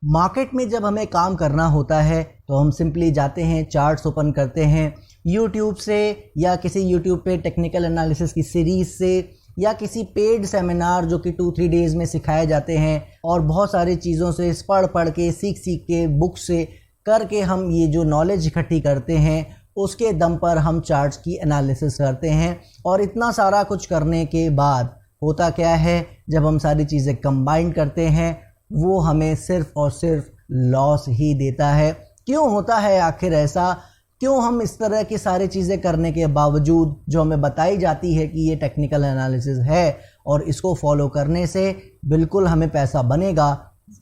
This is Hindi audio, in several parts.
मार्केट में जब हमें काम करना होता है तो हम सिंपली जाते हैं, चार्ट्स ओपन करते हैं यूट्यूब से या किसी यूट्यूब पे टेक्निकल एनालिसिस की सीरीज़ से या किसी पेड सेमिनार जो कि 2-3 डेज़ में सिखाए जाते हैं और बहुत सारी चीज़ों से पढ़ के सीख के बुक से करके हम ये जो नॉलेज इकट्ठी करते हैं उसके दम पर हम चार्ट्स की एनालिसिस करते हैं। और इतना सारा कुछ करने के बाद होता क्या है, जब हम सारी चीज़ें कंबाइन करते हैं वो हमें सिर्फ़ और सिर्फ लॉस ही देता है। क्यों होता है आखिर ऐसा? क्यों हम इस तरह की सारी चीज़ें करने के बावजूद जो हमें बताई जाती है कि ये टेक्निकल एनालिसिस है और इसको फॉलो करने से बिल्कुल हमें पैसा बनेगा,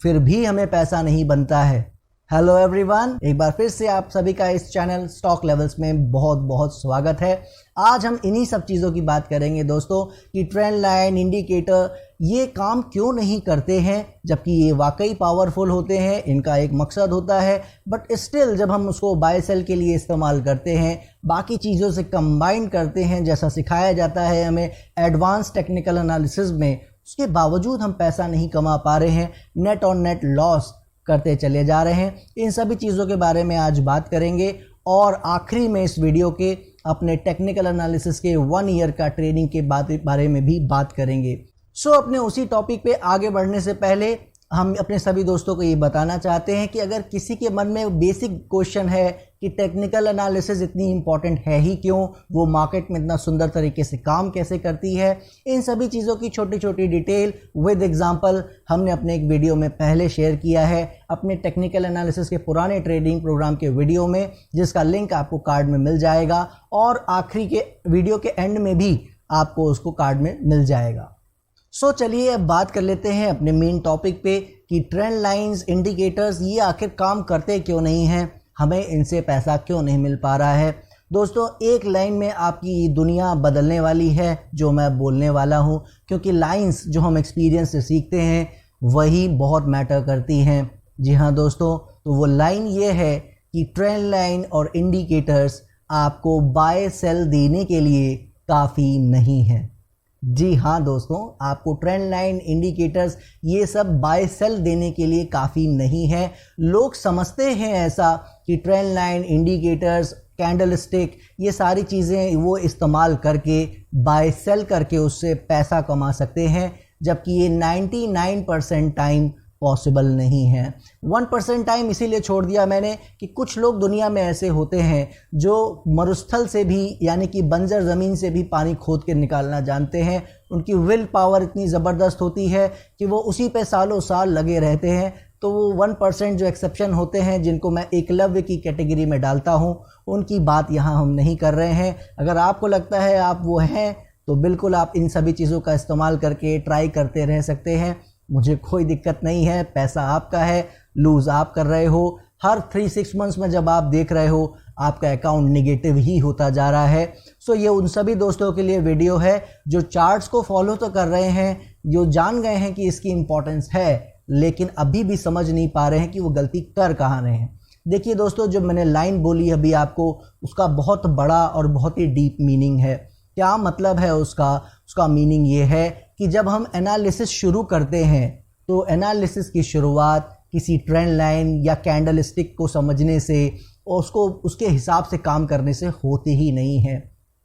फिर भी हमें पैसा नहीं बनता है? हेलो एवरीवन, एक बार फिर से आप सभी का इस चैनल स्टॉक लेवल्स में बहुत बहुत स्वागत है। आज हम इन्हीं सब चीज़ों की बात करेंगे दोस्तों कि ट्रेंड लाइन, इंडिकेटर ये काम क्यों नहीं करते हैं, जबकि ये वाकई पावरफुल होते हैं। इनका एक मकसद होता है, बट स्टिल जब हम उसको बाय सेल के लिए इस्तेमाल करते हैं, बाकी चीज़ों से कंबाइन करते हैं जैसा सिखाया जाता है हमें एडवांस टेक्निकल एनालिसिस में, उसके बावजूद हम पैसा नहीं कमा पा रहे हैं, नेट ऑन नेट लॉस करते चले जा रहे हैं। इन सभी चीज़ों के बारे में आज बात करेंगे और आखिरी में इस वीडियो के अपने टेक्निकल एनालिसिस के 1 ईयर का ट्रेनिंग के बारे में भी बात करेंगे। अपने उसी टॉपिक पे आगे बढ़ने से पहले हम अपने सभी दोस्तों को ये बताना चाहते हैं कि अगर किसी के मन में बेसिक क्वेश्चन है कि टेक्निकल एनालिसिस इतनी इम्पॉर्टेंट है ही क्यों, वो मार्केट में इतना सुंदर तरीके से काम कैसे करती है, इन सभी चीज़ों की छोटी छोटी डिटेल विद एग्जांपल हमने अपने एक वीडियो में पहले शेयर किया है, अपने टेक्निकल एनालिसिस के पुराने ट्रेडिंग प्रोग्राम के वीडियो में, जिसका लिंक आपको कार्ड में मिल जाएगा और आखिरी के वीडियो के एंड में भी आपको उसको कार्ड में मिल जाएगा। चलिए अब बात कर लेते हैं अपने मेन टॉपिक पे कि ट्रेंड लाइंस, इंडिकेटर्स ये आखिर काम करते क्यों नहीं हैं, हमें इनसे पैसा क्यों नहीं मिल पा रहा है। दोस्तों, एक लाइन में आपकी दुनिया बदलने वाली है जो मैं बोलने वाला हूँ, क्योंकि लाइंस जो हम एक्सपीरियंस से सीखते हैं वही बहुत मैटर करती हैं। जी हाँ दोस्तों, तो वो लाइन ये है कि ट्रेंड लाइन और इंडिकेटर्स आपको बाय सेल देने के लिए काफ़ी नहीं है। जी हाँ दोस्तों, आपको ट्रेंड लाइन, इंडिकेटर्स ये सब बाय सेल देने के लिए काफ़ी नहीं है। लोग समझते हैं ऐसा कि trend line, indicators, candle stick ये सारी चीज़ें वो इस्तेमाल करके बाय सेल करके उससे पैसा कमा सकते हैं, जबकि ये 99% टाइम पॉसिबल नहीं है। 1% टाइम इसीलिए छोड़ दिया मैंने कि कुछ लोग दुनिया में ऐसे होते हैं जो मरुस्थल से भी, यानी कि बंजर ज़मीन से भी पानी खोद के निकालना जानते हैं। उनकी विल पावर इतनी ज़बरदस्त होती है कि वो उसी पे सालों साल लगे रहते हैं। तो वो 1% जो एक्सेप्शन होते हैं, जिनको मैं एकलव्य की कैटेगरी में डालता हूँ, उनकी बात यहाँ हम नहीं कर रहे हैं। अगर आपको लगता है आप वो हैं तो बिल्कुल आप इन सभी चीज़ों का इस्तेमाल करके ट्राई करते रह सकते हैं, मुझे कोई दिक्कत नहीं है। पैसा आपका है, लूज़ आप कर रहे हो। हर 3-6 मंथ्स में जब आप देख रहे हो आपका अकाउंट निगेटिव ही होता जा रहा है। ये उन सभी दोस्तों के लिए वीडियो है जो चार्ट्स को फॉलो तो कर रहे हैं, जो जान गए हैं कि इसकी इम्पोर्टेंस है, लेकिन अभी भी समझ नहीं पा रहे हैं कि वो गलती कर कहाँ रहे हैं। देखिए दोस्तों, जो मैंने लाइन बोली अभी आपको, उसका बहुत बड़ा और बहुत ही डीप मीनिंग है। क्या मतलब है उसका मीनिंग ये है कि जब हम एनालिसिस शुरू करते हैं तो एनालिसिस की शुरुआत किसी ट्रेंड लाइन या कैंडल स्टिक को समझने से और उसको उसके हिसाब से काम करने से होती ही नहीं है।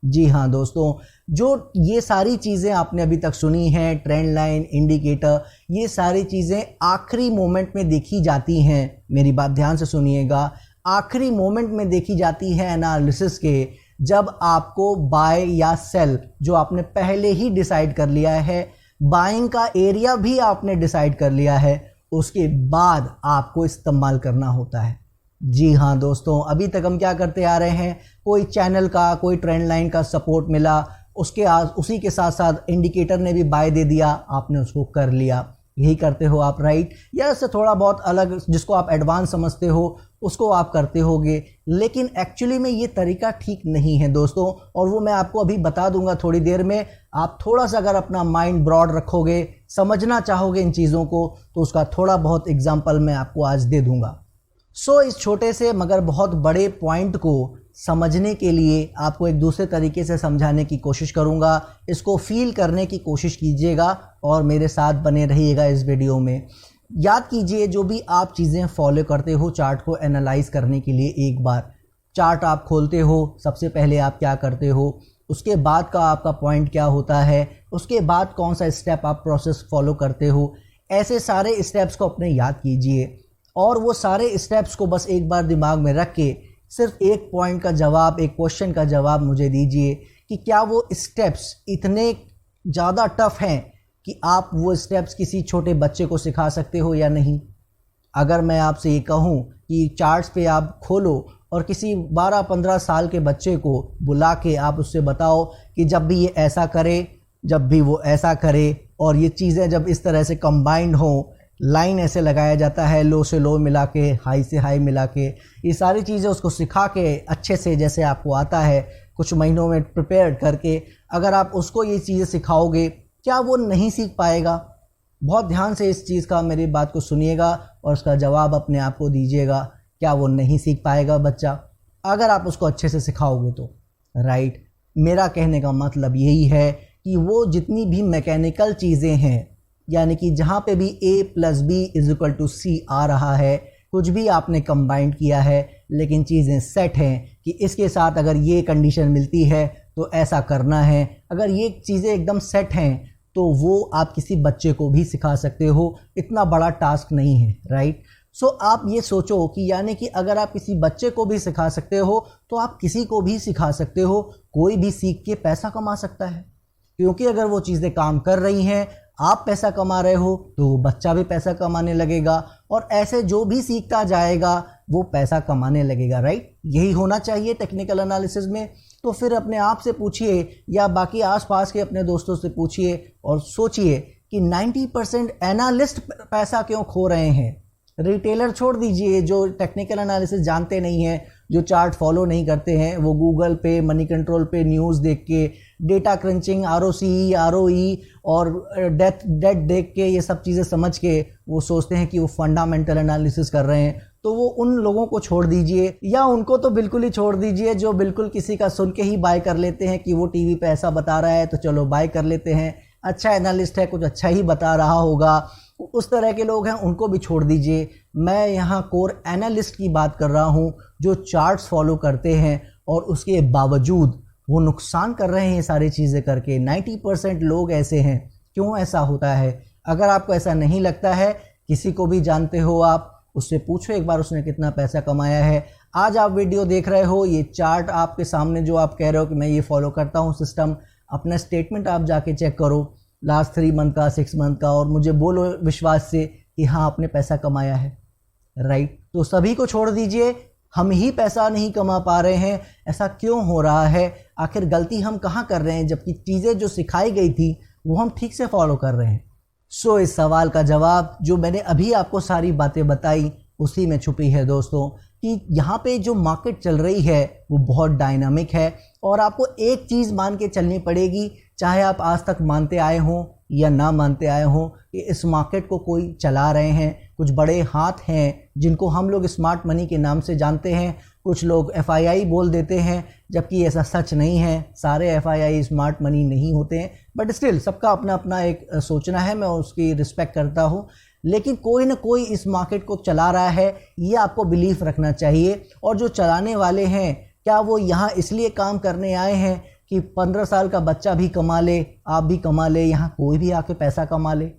जी हाँ दोस्तों, जो ये सारी चीज़ें आपने अभी तक सुनी हैं, ट्रेंड लाइन, इंडिकेटर, ये सारी चीज़ें आखिरी मोमेंट में देखी जाती हैं। मेरी बात ध्यान से सुनिएगा, आखिरी मोमेंट में देखी जाती है एनालिसिस के, जब आपको बाय या सेल जो आपने पहले ही डिसाइड कर लिया है, बाइंग का एरिया भी आपने डिसाइड कर लिया है, उसके बाद आपको इस्तेमाल करना होता है। जी हाँ दोस्तों, अभी तक हम क्या करते आ रहे हैं, कोई चैनल का, कोई ट्रेंड लाइन का सपोर्ट मिला, उसी के साथ साथ इंडिकेटर ने भी बाय दे दिया, आपने उसको कर लिया। यही करते हो आप, राइट? या इससे थोड़ा बहुत अलग, जिसको आप एडवांस समझते हो उसको आप करते होगे, लेकिन एक्चुअली में ये तरीका ठीक नहीं है दोस्तों, और वो मैं आपको अभी बता दूंगा थोड़ी देर में। आप थोड़ा सा अगर अपना माइंड ब्रॉड रखोगे, समझना चाहोगे इन चीज़ों को, तो उसका थोड़ा बहुत एग्जाम्पल मैं आपको आज दे दूंगा। इस छोटे से मगर बहुत बड़े पॉइंट को समझने के लिए आपको एक दूसरे तरीके से समझाने की कोशिश करूंगा। इसको फील करने की कोशिश कीजिएगा और मेरे साथ बने रहिएगा इस वीडियो में। याद कीजिए जो भी आप चीज़ें फॉलो करते हो चार्ट को एनालाइज करने के लिए, एक बार चार्ट आप खोलते हो, सबसे पहले आप क्या करते हो, उसके बाद का आपका पॉइंट क्या होता है, उसके बाद कौन सा स्टेप आप प्रोसेस फॉलो करते हो, ऐसे सारे स्टेप्स को अपने याद कीजिए और वो सारे स्टेप्स को बस एक बार दिमाग में रख के सिर्फ एक पॉइंट का जवाब, एक क्वेश्चन का जवाब मुझे दीजिए कि क्या वो स्टेप्स इतने ज़्यादा टफ हैं कि आप वो स्टेप्स किसी छोटे बच्चे को सिखा सकते हो या नहीं। अगर मैं आपसे ये कहूँ कि चार्ट्स पे आप खोलो और किसी 12-15 साल के बच्चे को बुला के आप उससे बताओ कि जब भी ये ऐसा करे, जब भी वो ऐसा करे और ये चीज़ें जब इस तरह से कंबाइंड हों, लाइन ऐसे लगाया जाता है, लो से लो मिला के, हाई से हाई मिला के, ये सारी चीज़ें उसको सिखा के अच्छे से, जैसे आपको आता है कुछ महीनों में प्रिपेयर करके, अगर आप उसको ये चीज़ें सिखाओगे, क्या वो नहीं सीख पाएगा? बहुत ध्यान से इस चीज़ का, मेरी बात को सुनिएगा और उसका जवाब अपने आप को दीजिएगा। क्या वो नहीं सीख पाएगा बच्चा अगर आप उसको अच्छे से सिखाओगे तो? राइट। मेरा कहने का मतलब यही है कि वो जितनी भी मैकेनिकल चीज़ें हैं, यानी कि जहाँ पे भी A+B=C आ रहा है, कुछ भी आपने कंबाइंड किया है लेकिन चीज़ें सेट हैं कि इसके साथ अगर ये कंडीशन मिलती है तो ऐसा करना है, अगर ये चीज़ें एकदम सेट हैं तो वो आप किसी बच्चे को भी सिखा सकते हो, इतना बड़ा टास्क नहीं है। राइट। सो आप ये सोचो कि यानी कि अगर आप किसी बच्चे को भी सिखा सकते हो तो आप किसी को भी सिखा सकते हो, कोई भी सीख के पैसा कमा सकता है, क्योंकि अगर वो चीज़ें काम कर रही हैं, आप पैसा कमा रहे हो तो वो बच्चा भी पैसा कमाने लगेगा और ऐसे जो भी सीखता जाएगा वो पैसा कमाने लगेगा। राइट। यही होना चाहिए टेक्निकल एनालिसिस में। तो फिर अपने आप से पूछिए या बाकी आसपास के अपने दोस्तों से पूछिए और सोचिए कि 90% एनालिस्ट पैसा क्यों खो रहे हैं। रिटेलर छोड़ दीजिए, जो टेक्निकल एनालिसिस जानते नहीं हैं, जो चार्ट फॉलो नहीं करते हैं, वो गूगल पे, मनी कंट्रोल पे न्यूज़ देख के, डेटा क्रंचिंग, ROCE, ROE और डेट देख के, ये सब चीज़ें समझ के वो सोचते हैं कि वो फंडामेंटल एनालिसिस कर रहे हैं। तो वो उन लोगों को छोड़ दीजिए, या उनको तो बिल्कुल ही छोड़ दीजिए जो बिल्कुल किसी का सुन के ही बाय कर लेते हैं कि वो टीवी पे ऐसा बता रहा है तो चलो बाय कर लेते हैं, अच्छा एनालिस्ट है, कुछ अच्छा ही बता रहा होगा, उस तरह के लोग हैं, उनको भी छोड़ दीजिए। मैं यहाँ कोर एनालिस्ट की बात कर रहा हूँ जो चार्ट्स फॉलो करते हैं और उसके बावजूद वो नुकसान कर रहे हैं ये सारी चीज़ें करके। 90% लोग ऐसे हैं। क्यों ऐसा होता है? अगर आपको ऐसा नहीं लगता है, किसी को भी जानते हो आप, उससे पूछो एक बार उसने कितना पैसा कमाया है। आज आप वीडियो देख रहे हो, ये चार्ट आपके सामने जो आप कह रहे हो कि मैं ये फॉलो करता हूँ सिस्टम, अपना स्टेटमेंट आप जाके चेक करो लास्ट 3 मंथ का, 6 मंथ का, और मुझे बोलो विश्वास से कि हाँ आपने पैसा कमाया है। राइट। तो सभी को छोड़ दीजिए, हम ही पैसा नहीं कमा पा रहे हैं, ऐसा क्यों हो रहा है? आखिर गलती हम कहाँ कर रहे हैं जबकि चीज़ें जो सिखाई गई थी वो हम ठीक से फॉलो कर रहे हैं? सो इस सवाल का जवाब जो मैंने अभी आपको सारी बातें बताई उसी में छुपी है दोस्तों, कि यहाँ पे जो मार्केट चल रही है वो बहुत डायनामिक है और आपको एक चीज़ मान के चलनी पड़ेगी, चाहे आप आज तक मानते आए हों या ना मानते आए हों, कि इस मार्केट को कोई चला रहे हैं, कुछ बड़े हाथ हैं जिनको हम लोग स्मार्ट मनी के नाम से जानते हैं। कुछ लोग FII बोल देते हैं, जबकि ऐसा सच नहीं है, सारे FII स्मार्ट मनी नहीं होते हैं, बट स्टिल सबका अपना अपना एक सोचना है, मैं उसकी रिस्पेक्ट करता हूँ। लेकिन कोई ना कोई इस मार्केट को चला रहा है, ये आपको बिलीफ रखना चाहिए। और जो चलाने वाले हैं, क्या वो यहाँ इसलिए काम करने आए हैं कि 15 साल का बच्चा भी कमा ले, आप भी कमा ले, यहाँ कोई भी आके पैसा कमा ले?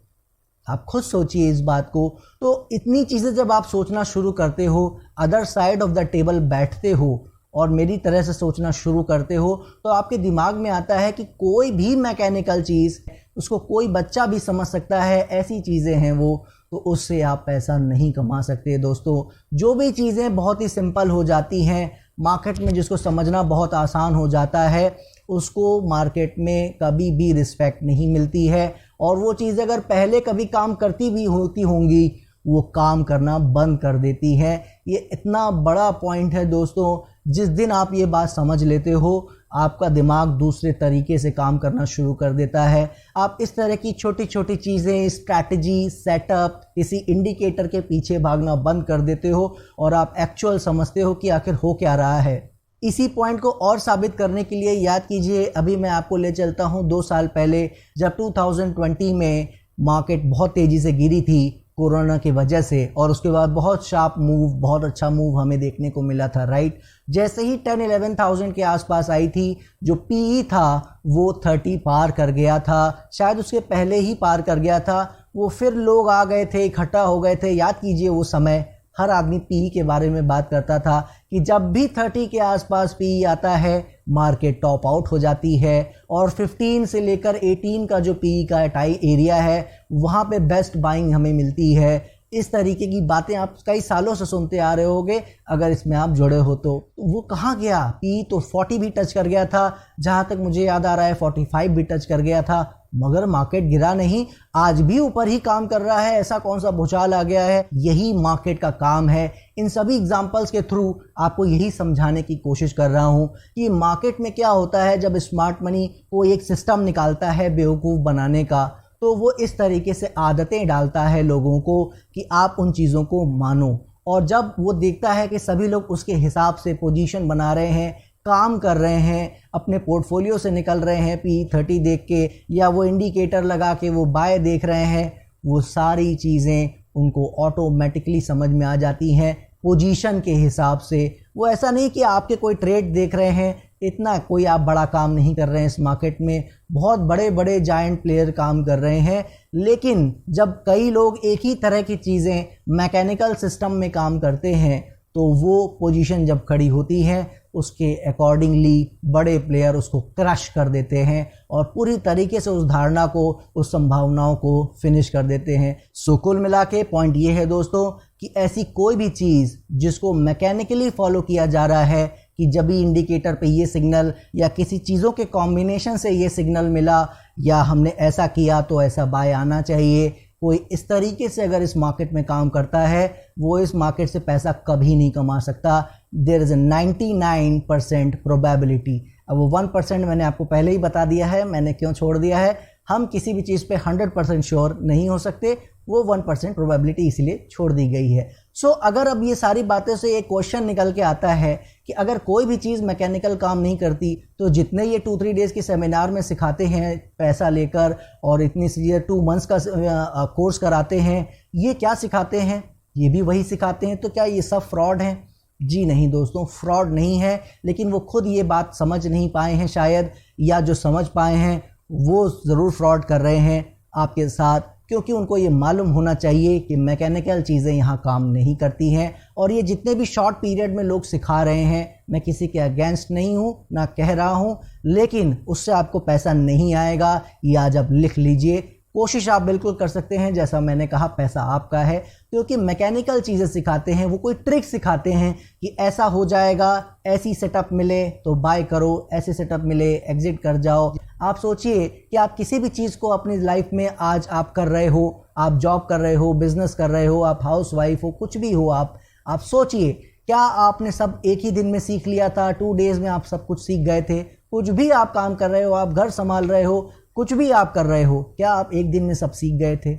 आप खुद सोचिए इस बात को। तो इतनी चीज़ें जब आप सोचना शुरू करते हो, other side of the table बैठते हो और मेरी तरह से सोचना शुरू करते हो, तो आपके दिमाग में आता है कि कोई भी मैकेनिकल चीज़ उसको कोई बच्चा भी समझ सकता है, ऐसी चीज़ें हैं वो, तो उससे आप पैसा नहीं कमा सकते दोस्तों। जो भी चीज़ें बहुत ही सिंपल हो जाती हैं मार्केट में, जिसको समझना बहुत आसान हो जाता है, उसको मार्केट में कभी भी रिस्पेक्ट नहीं मिलती है। और वो चीज़ अगर पहले कभी काम करती भी होती होंगी, वो काम करना बंद कर देती है। ये इतना बड़ा पॉइंट है दोस्तों, जिस दिन आप ये बात समझ लेते हो, आपका दिमाग दूसरे तरीके से काम करना शुरू कर देता है। आप इस तरह की छोटी छोटी चीज़ें, स्ट्रैटेजी, सेटअप, किसी इंडिकेटर के पीछे भागना बंद कर देते हो और आप एक्चुअल समझते हो कि आखिर हो क्या रहा है। इसी पॉइंट को और साबित करने के लिए याद कीजिए, अभी मैं आपको ले चलता हूं 2 साल पहले, जब 2020 में मार्केट बहुत तेज़ी से गिरी थी कोरोना की वजह से, और उसके बाद बहुत शार्प मूव, बहुत अच्छा मूव हमें देखने को मिला था, राइट। जैसे ही 10-11,000 के आसपास आई थी, जो पीई था वो 30 पार कर गया था, शायद उसके पहले ही पार कर गया था वो। फिर लोग आ गए थे, इकट्ठा हो गए थे। याद कीजिए वो समय, हर आदमी पीई के बारे में बात करता था कि जब भी 30 के आसपास पीई आता है मार्केट टॉप आउट हो जाती है, और 15 से लेकर 18 का जो पीई का एरिया है वहाँ पे बेस्ट बाइंग हमें मिलती है। इस तरीके की बातें आप कई सालों से सुनते आ रहे होंगे, अगर इसमें आप जुड़े हो तो वो कहाँ गया। पी तो 40 भी टच कर गया था, जहाँ तक मुझे याद आ रहा है 45 भी टच कर गया था, मगर मार्केट गिरा नहीं, आज भी ऊपर ही काम कर रहा है। ऐसा कौन सा भूचाल आ गया है? यही मार्केट का काम है। इन सभी एग्जांपल्स के थ्रू आपको यही समझाने की कोशिश कर रहा हूँ कि मार्केट में क्या होता है जब स्मार्ट मनी कोई एक सिस्टम निकालता है बेवकूफ़ बनाने का, तो वो इस तरीके से आदतें डालता है लोगों को कि आप उन चीज़ों को मानो। और जब वो देखता है कि सभी लोग उसके हिसाब से पोजीशन बना रहे हैं, काम कर रहे हैं, अपने पोर्टफोलियो से निकल रहे हैं P30 देख के, या वो इंडिकेटर लगा के वो बाय देख रहे हैं, वो सारी चीज़ें उनको ऑटोमेटिकली समझ में आ जाती हैं पोजीशन के हिसाब से। वो ऐसा नहीं कि आपके कोई ट्रेड देख रहे हैं, इतना कोई आप बड़ा काम नहीं कर रहे हैं इस मार्केट में, बहुत बड़े बड़े जायंट प्लेयर काम कर रहे हैं। लेकिन जब कई लोग एक ही तरह की चीज़ें मैकेनिकल सिस्टम में काम करते हैं, तो वो पोजीशन जब खड़ी होती है उसके अकॉर्डिंगली बड़े प्लेयर उसको क्रश कर देते हैं और पूरी तरीके से उस धारणा को, उस संभावनाओं को फिनिश कर देते हैं। सो कुल मिला के पॉइंट ये है दोस्तों कि ऐसी कोई भी चीज़ जिसको मैकेनिकली फॉलो किया जा रहा है कि जब भी इंडिकेटर पे ये सिग्नल या किसी चीज़ों के कॉम्बिनेशन से ये सिग्नल मिला या हमने ऐसा किया तो ऐसा बाय आना चाहिए, कोई इस तरीके से अगर इस मार्केट में काम करता है वो इस मार्केट से पैसा कभी नहीं कमा सकता। There is 99% probability. अब वो 1% मैंने आपको पहले ही बता दिया है, मैंने क्यों छोड़ दिया है। हम किसी भी चीज़ पे 100% श्योर नहीं हो सकते, वो 1% प्रोबेबिलिटी इसलिए छोड़ दी गई है। सो अगर अब ये सारी बातें से एक क्वेश्चन निकल के आता है कि अगर कोई भी चीज़ मैकेनिकल काम नहीं करती तो जितने ये 2-3 डेज़ के सेमिनार में सिखाते हैं पैसा लेकर और इतनी सीरियर 2 मंथ्स का कोर्स कराते हैं, ये क्या सिखाते हैं? ये भी वही सिखाते हैं। तो क्या ये सब फ्रॉड हैं? जी नहीं दोस्तों, फ्रॉड नहीं है, लेकिन वो खुद ये बात समझ नहीं पाए हैं शायद, या जो समझ पाए हैं वो ज़रूर फ्रॉड कर रहे हैं आपके साथ, क्योंकि उनको ये मालूम होना चाहिए कि मैकेनिकल चीज़ें यहाँ काम नहीं करती हैं। और ये जितने भी शॉर्ट पीरियड में लोग सिखा रहे हैं, मैं किसी के अगेंस्ट नहीं हूँ ना कह रहा हूँ, लेकिन उससे आपको पैसा नहीं आएगा, ये आज आप लिख लीजिए। कोशिश आप बिल्कुल कर सकते हैं, जैसा मैंने कहा पैसा आपका है, क्योंकि मैकेनिकल चीज़ें सिखाते हैं, वो कोई ट्रिक सिखाते हैं कि ऐसा हो जाएगा, ऐसी सेटअप मिले तो बाय करो, ऐसे सेटअप मिले एग्जिट कर जाओ। आप सोचिए कि आप किसी भी चीज़ को अपनी लाइफ में आज आप कर रहे हो, आप जॉब कर रहे हो, बिजनेस कर रहे हो, आप हाउस वाइफ हो, कुछ भी हो आप सोचिए, क्या आपने सब एक ही दिन में सीख लिया था? 2 डेज़ में आप सब कुछ सीख गए थे? कुछ भी आप काम कर रहे हो, आप घर संभाल रहे हो, कुछ भी आप कर रहे हो, क्या आप एक दिन में सब सीख गए थे?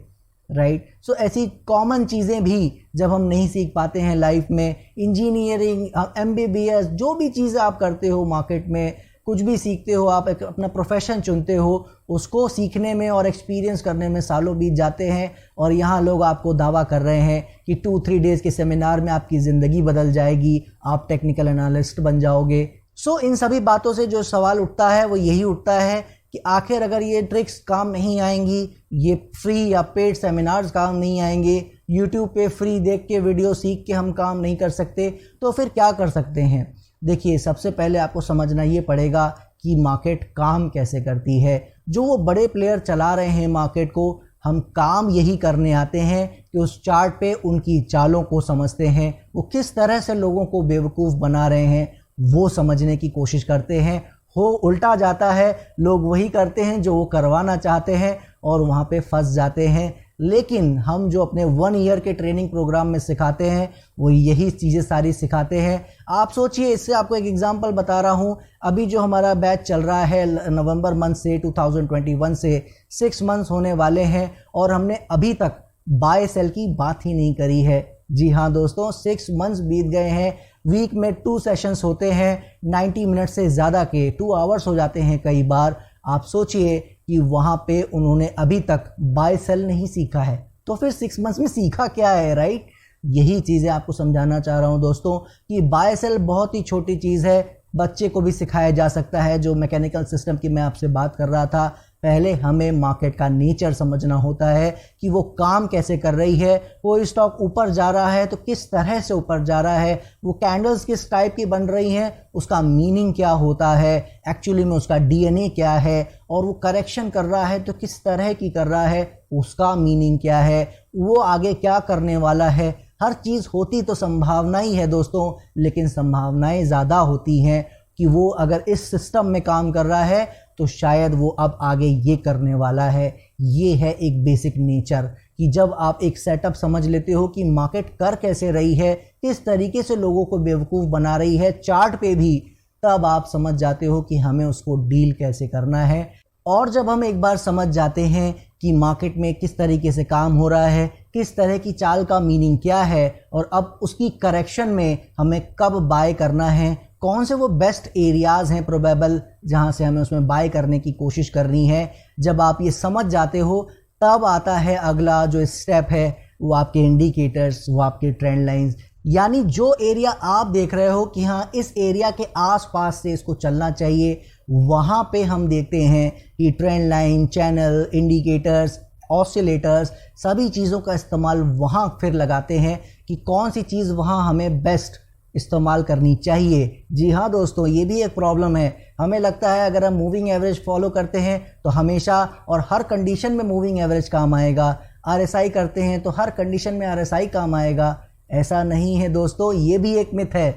राइट। सो ऐसी कॉमन चीज़ें भी जब हम नहीं सीख पाते हैं लाइफ में, इंजीनियरिंग, MBBS, जो भी चीज़ें आप करते हो मार्केट में, कुछ भी सीखते हो, आप एक अपना प्रोफेशन चुनते हो, उसको सीखने में और एक्सपीरियंस करने में सालों बीत जाते हैं, और यहाँ लोग आपको दावा कर रहे हैं कि 2-3 डेज़ के सेमिनार में आपकी ज़िंदगी बदल जाएगी, आप टेक्निकल एनालिस्ट बन जाओगे। सो इन सभी बातों से जो सवाल उठता है वो यही उठता है कि आखिर अगर ये ट्रिक्स काम नहीं आएंगी, ये फ्री या पेड सेमिनार्स काम नहीं आएंगे, यूट्यूब पे फ्री देख के वीडियो सीख के हम काम नहीं कर सकते, तो फिर क्या कर सकते हैं? देखिए, सबसे पहले आपको समझना ये पड़ेगा कि मार्केट काम कैसे करती है। जो वो बड़े प्लेयर चला रहे हैं मार्केट को, हम काम यही करने आते हैं कि उस चार्ट पे उनकी चालों को समझते हैं, वो किस तरह से लोगों को बेवकूफ़ बना रहे हैं वो समझने की कोशिश करते हैं। हो उल्टा जाता है, लोग वही करते हैं जो वो करवाना चाहते हैं और वहाँ पे फंस जाते हैं। लेकिन हम जो अपने 1 ईयर के ट्रेनिंग प्रोग्राम में सिखाते हैं वो यही चीज़ें सारी सिखाते हैं। आप सोचिए, इससे आपको एक एग्जांपल बता रहा हूँ। अभी जो हमारा बैच चल रहा है नवंबर मंथ से 2021 से 6 मंथ्स होने वाले हैं, और हमने अभी तक बाय सेल की बात ही नहीं करी है। जी हाँ दोस्तों, 6 मंथ्स बीत गए हैं। वीक में 2 सेशंस होते हैं, 90 मिनट से ज़्यादा के 2 आवर्स हो जाते हैं कई बार। आप सोचिए कि वहाँ पे उन्होंने अभी तक बाय सेल नहीं सीखा है। तो फिर 6 मंथ्स में सीखा क्या है, राइट? यही चीज़ें आपको समझाना चाह रहा हूँ दोस्तों कि बाय सेल बहुत ही छोटी चीज़ है, बच्चे को भी सिखाया जा सकता है। जो मैकेनिकल सिस्टम की मैं आपसे बात कर रहा था, पहले हमें मार्केट का नेचर समझना होता है कि वो काम कैसे कर रही है, वो स्टॉक ऊपर जा रहा है तो किस तरह से ऊपर जा रहा है, वो कैंडल्स किस टाइप की बन रही हैं, उसका मीनिंग क्या होता है, एक्चुअली में उसका डीएनए क्या है, और वो करेक्शन कर रहा है तो किस तरह की कर रहा है, उसका मीनिंग क्या है, वो आगे क्या करने वाला है। हर चीज़ होती तो संभावना ही है दोस्तों, लेकिन संभावनाएं ज़्यादा होती हैं कि वो अगर इस सिस्टम में काम कर रहा है तो शायद वो अब आगे ये करने वाला है। ये है एक बेसिक नेचर कि जब आप एक सेटअप समझ लेते हो कि मार्केट कर कैसे रही है, किस तरीके से लोगों को बेवकूफ़ बना रही है चार्ट पे भी, तब आप समझ जाते हो कि हमें उसको डील कैसे करना है। और जब हम एक बार समझ जाते हैं कि मार्केट में किस तरीके से काम हो रहा है, किस तरह की चाल का मीनिंग क्या है, और अब उसकी करेक्शन में हमें कब बाय करना है, कौन से वो बेस्ट एरियाज़ हैं प्रोबेबल जहां से हमें उसमें बाय करने की कोशिश करनी है, जब आप ये समझ जाते हो तब आता है अगला जो स्टेप है, वो आपके इंडिकेटर्स, वो आपके ट्रेंड लाइंस। यानी जो एरिया आप देख रहे हो कि हाँ इस एरिया के आसपास से इसको चलना चाहिए, वहाँ पे हम देखते हैं कि trend line, channel, indicators, oscillators, सभी चीज़ों का इस्तेमाल वहाँ फिर लगाते हैं कि कौन सी चीज़ वहाँ हमें बेस्ट इस्तेमाल करनी चाहिए। जी हाँ दोस्तों, ये भी एक प्रॉब्लम है। हमें लगता है अगर हम मूविंग एवरेज फॉलो करते हैं तो हमेशा और हर कंडीशन में मूविंग एवरेज काम आएगा, आरएसआई करते हैं तो हर कंडीशन में आरएसआई काम आएगा। ऐसा नहीं है दोस्तों, ये भी एक मिथ है।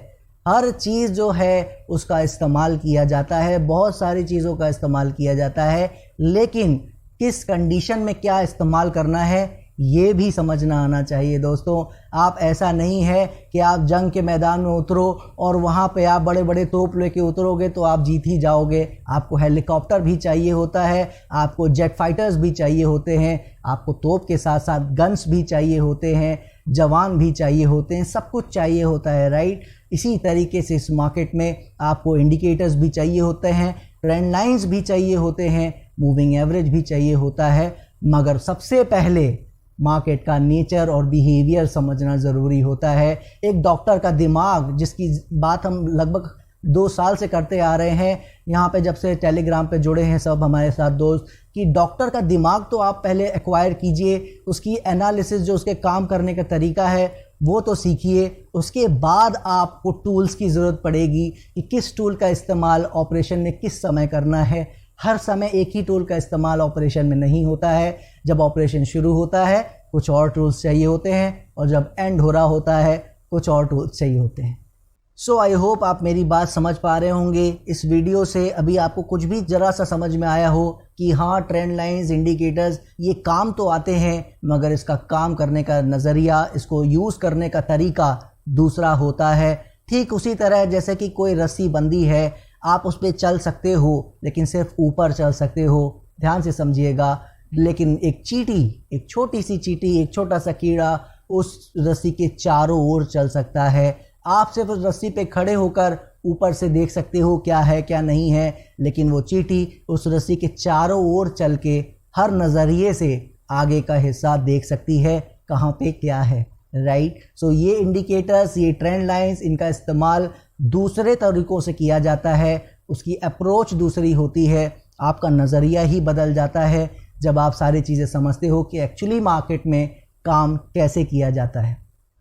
हर चीज़ जो है उसका इस्तेमाल किया जाता है, बहुत सारी चीज़ों का इस्तेमाल किया जाता है, लेकिन किस कंडीशन में क्या इस्तेमाल करना है ये भी समझना आना चाहिए दोस्तों। आप ऐसा नहीं है कि आप जंग के मैदान में उतरो और वहाँ पे आप बड़े बड़े तोप लेके उतरोगे तो आप जीत ही जाओगे। आपको हेलीकॉप्टर भी चाहिए होता है, आपको जेट फाइटर्स भी चाहिए होते हैं, आपको तोप के साथ साथ गन्स भी चाहिए होते हैं, जवान भी चाहिए होते हैं, सब कुछ चाहिए होता है, राइट। इसी तरीके से इस मार्केट में आपको इंडिकेटर्स भी चाहिए होते हैं, ट्रेंड लाइंस भी चाहिए होते हैं, मूविंग एवरेज भी चाहिए होता है, मगर सबसे पहले मार्केट का नेचर और बिहेवियर समझना ज़रूरी होता है। एक डॉक्टर का दिमाग, जिसकी बात हम लगभग 2 साल से करते आ रहे हैं यहाँ पे, जब से टेलीग्राम पे जुड़े हैं सब हमारे साथ दोस्त, कि डॉक्टर का दिमाग तो आप पहले एक्वायर कीजिए, उसकी एनालिसिस जो उसके काम करने का तरीका है वो तो सीखिए। उसके बाद आपको टूल्स की ज़रूरत पड़ेगी कि किस टूल का इस्तेमाल ऑपरेशन में किस समय करना है। हर समय एक ही टूल का इस्तेमाल ऑपरेशन में नहीं होता है। जब ऑपरेशन शुरू होता है कुछ और टूल्स चाहिए होते हैं, और जब एंड हो रहा होता है कुछ और टूल्स चाहिए होते हैं। सो आई होप आप मेरी बात समझ पा रहे होंगे। इस वीडियो से अभी आपको कुछ भी ज़रा सा समझ में आया हो कि हाँ ट्रेंड लाइंस, इंडिकेटर्स ये काम तो आते हैं, मगर इसका काम करने का नज़रिया, इसको यूज़ करने का तरीका दूसरा होता है। ठीक उसी तरह जैसे कि कोई रस्सी बंदी है, आप उस पर चल सकते हो लेकिन सिर्फ ऊपर चल सकते हो, ध्यान से समझिएगा। लेकिन एक चींटी, एक छोटी सी चींटी, एक छोटा सा कीड़ा उस रस्सी के चारों ओर चल सकता है। आप सिर्फ उस रस्सी पे खड़े होकर ऊपर से देख सकते हो क्या है क्या नहीं है, लेकिन वो चींटी उस रस्सी के चारों ओर चल के हर नज़रिए से आगे का हिस्सा देख सकती है कहाँ पे क्या है, राइट। सो ये इंडिकेटर्स, ये ट्रेंड लाइंस, इनका इस्तेमाल दूसरे तरीक़ों से किया जाता है, उसकी अप्रोच दूसरी होती है, आपका नज़रिया ही बदल जाता है जब आप सारी चीज़ें समझते हो कि एक्चुअली मार्केट में काम कैसे किया जाता है।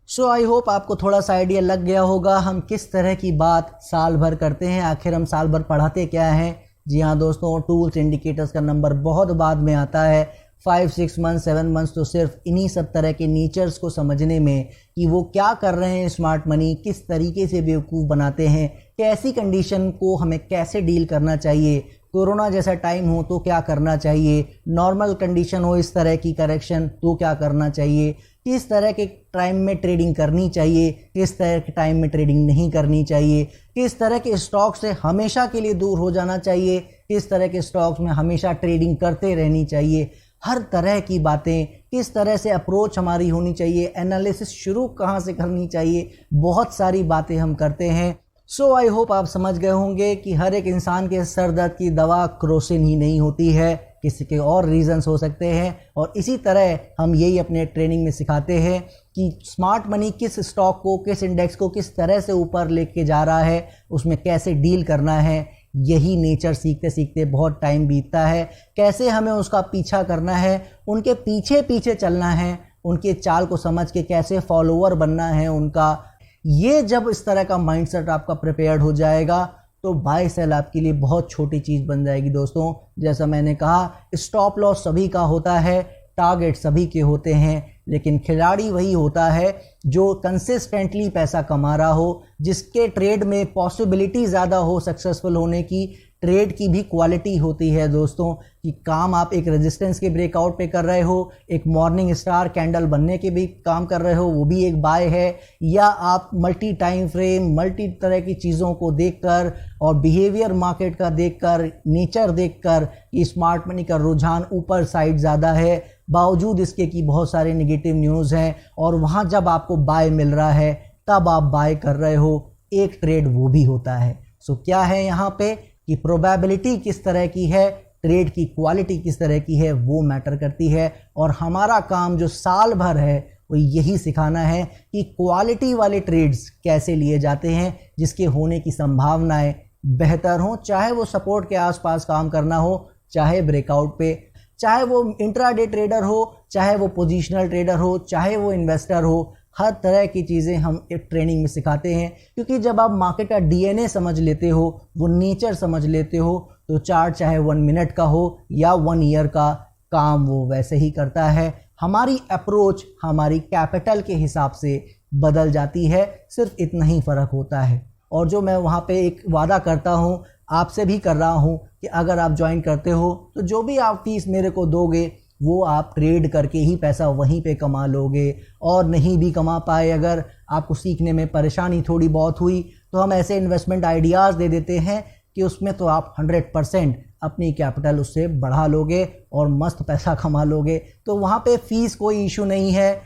सो आई होप आपको थोड़ा सा आइडिया लग गया होगा हम किस तरह की बात साल भर करते हैं। आखिर हम साल भर पढ़ाते क्या हैं। जी हाँ दोस्तों, टूल्स इंडिकेटर्स का नंबर बहुत बाद में आता है। 5, 6 मंथ्स, 7 मंथ्स तो सिर्फ इन्हीं सब तरह के नेचर्स को समझने में कि वो क्या कर रहे हैं, स्मार्ट मनी किस तरीके से बेवकूफ़ बनाते हैं, कैसी कंडीशन को हमें कैसे डील करना चाहिए, कोरोना जैसा टाइम हो तो क्या करना चाहिए, नॉर्मल कंडीशन हो इस तरह की करेक्शन तो क्या करना चाहिए, किस तरह के टाइम में ट्रेडिंग करनी चाहिए, किस तरह के टाइम में ट्रेडिंग नहीं करनी चाहिए, किस तरह के स्टॉक से हमेशा के लिए दूर हो जाना चाहिए, किस तरह के स्टॉक्स में हमेशा ट्रेडिंग करते रहनी चाहिए, हर तरह की बातें, किस तरह से अप्रोच हमारी होनी चाहिए, एनालिसिस शुरू कहाँ से करनी चाहिए, बहुत सारी बातें हम करते हैं। सो आई होप आप समझ गए होंगे कि हर एक इंसान के सर दर्द की दवा क्रोसिन ही नहीं होती है, किसी के और रीजंस हो सकते हैं। और इसी तरह हम यही अपने ट्रेनिंग में सिखाते हैं कि स्मार्ट मनी किस स्टॉक को, किस इंडेक्स को किस तरह से ऊपर लेके जा रहा है, उसमें कैसे डील करना है। यही नेचर सीखते सीखते बहुत टाइम बीतता है। कैसे हमें उसका पीछा करना है, उनके पीछे पीछे चलना है, उनके चाल को समझ के कैसे फॉलोअर बनना है उनका। ये जब इस तरह का माइंडसेट आपका प्रिपेयर्ड हो जाएगा तो बाय सेल आपके लिए बहुत छोटी चीज़ बन जाएगी दोस्तों। जैसा मैंने कहा, स्टॉप लॉस सभी का होता है, टारगेट सभी के होते हैं, लेकिन खिलाड़ी वही होता है जो कंसिस्टेंटली पैसा कमा रहा हो, जिसके ट्रेड में पॉसिबिलिटी ज़्यादा हो सक्सेसफुल होने की। ट्रेड की भी क्वालिटी होती है दोस्तों कि काम आप एक रेजिस्टेंस के ब्रेकआउट पे कर रहे हो, एक मॉर्निंग स्टार कैंडल बनने के भी काम कर रहे हो, वो भी एक बाय है। या आप मल्टी टाइम फ्रेम, मल्टी तरह की चीज़ों को देखकर और बिहेवियर मार्केट का देखकर, नेचर देखकर कि स्मार्ट मनी का रुझान ऊपर साइड ज़्यादा है, बावजूद इसके कि बहुत सारे नेगेटिव न्यूज़ हैं, और वहाँ जब आपको बाय मिल रहा है तब आप बाय कर रहे हो, एक ट्रेड वो भी होता है। सो क्या है यहाँ पे कि प्रोबेबिलिटी किस तरह की है, ट्रेड की क्वालिटी किस तरह की है, वो मैटर करती है। और हमारा काम जो साल भर है वो यही सिखाना है कि क्वालिटी वाले ट्रेड्स कैसे लिए जाते हैं, जिसके होने की संभावनाएं बेहतर हों, चाहे वो सपोर्ट के आसपास काम करना हो, चाहे ब्रेकआउट पे, चाहे वो इंट्राडे ट्रेडर हो, चाहे वो पोजीशनल ट्रेडर हो, चाहे वो इन्वेस्टर हो। हर तरह की चीज़ें हम एक ट्रेनिंग में सिखाते हैं, क्योंकि जब आप मार्केट का डीएनए समझ लेते हो, वो नेचर समझ लेते हो, तो चार्ट चाहे 1 मिनट का हो या 1 ईयर का, काम वो वैसे ही करता है। हमारी अप्रोच हमारी कैपिटल के हिसाब से बदल जाती है, सिर्फ इतना ही फ़र्क होता है। और जो मैं वहाँ पे एक वादा करता हूँ, आपसे भी कर रहा हूँ कि अगर आप ज्वाइन करते हो तो जो भी आप फीस मेरे को दोगे वो आप ट्रेड करके ही पैसा वहीं पे कमा लोगे। और नहीं भी कमा पाए, अगर आपको सीखने में परेशानी थोड़ी बहुत हुई, तो हम ऐसे इन्वेस्टमेंट आइडियाज़ दे देते हैं कि उसमें तो आप 100% अपनी कैपिटल उससे बढ़ा लोगे और मस्त पैसा कमा लोगे। तो वहाँ पे फ़ीस कोई इशू नहीं है।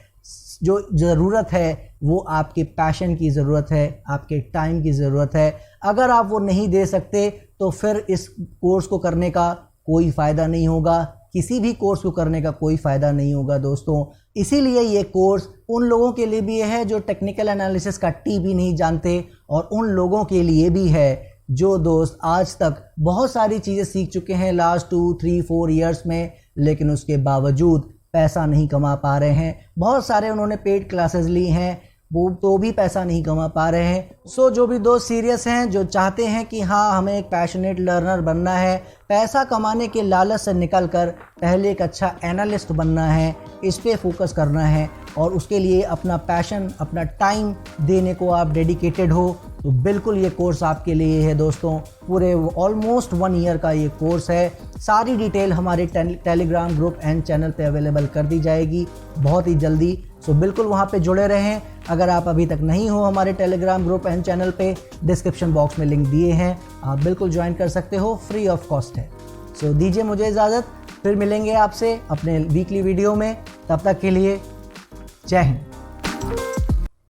जो ज़रूरत है वो आपके पैशन की ज़रूरत है, आपके टाइम की ज़रूरत है। अगर आप वो नहीं दे सकते तो फिर इस कोर्स को करने का कोई फ़ायदा नहीं होगा, किसी भी कोर्स को करने का कोई फ़ायदा नहीं होगा दोस्तों। इसीलिए ये कोर्स उन लोगों के लिए भी है जो टेक्निकल एनालिसिस का टी भी नहीं जानते, और उन लोगों के लिए भी है जो दोस्त आज तक बहुत सारी चीज़ें सीख चुके हैं लास्ट 2, 3, 4 ईयर्स में, लेकिन उसके बावजूद पैसा नहीं कमा पा रहे हैं। बहुत सारे उन्होंने पेड क्लासेस ली हैं, वो तो भी पैसा नहीं कमा पा रहे हैं। सो जो भी दोस्त सीरियस हैं, जो चाहते हैं कि हाँ हमें एक पैशनेट लर्नर बनना है, पैसा कमाने के लालच से निकल कर पहले एक अच्छा एनालिस्ट बनना है, इस पे फोकस करना है, और उसके लिए अपना पैशन, अपना टाइम देने को आप डेडिकेटेड हो, तो बिल्कुल ये कोर्स आपके लिए है दोस्तों। पूरे ऑलमोस्ट 1 ईयर का ये कोर्स है। सारी डिटेल हमारे टेलीग्राम ग्रुप एंड चैनल पे अवेलेबल कर दी जाएगी बहुत ही जल्दी। सो बिल्कुल वहाँ पे जुड़े रहें। अगर आप अभी तक नहीं हो हमारे टेलीग्राम ग्रुप एंड चैनल पे, डिस्क्रिप्शन बॉक्स में लिंक दिए हैं, आप बिल्कुल ज्वाइन कर सकते हो, फ्री ऑफ कॉस्ट है। सो दीजिए मुझे इजाज़त, फिर मिलेंगे आपसे अपने वीकली वीडियो में। तब तक के लिए जय हिंद।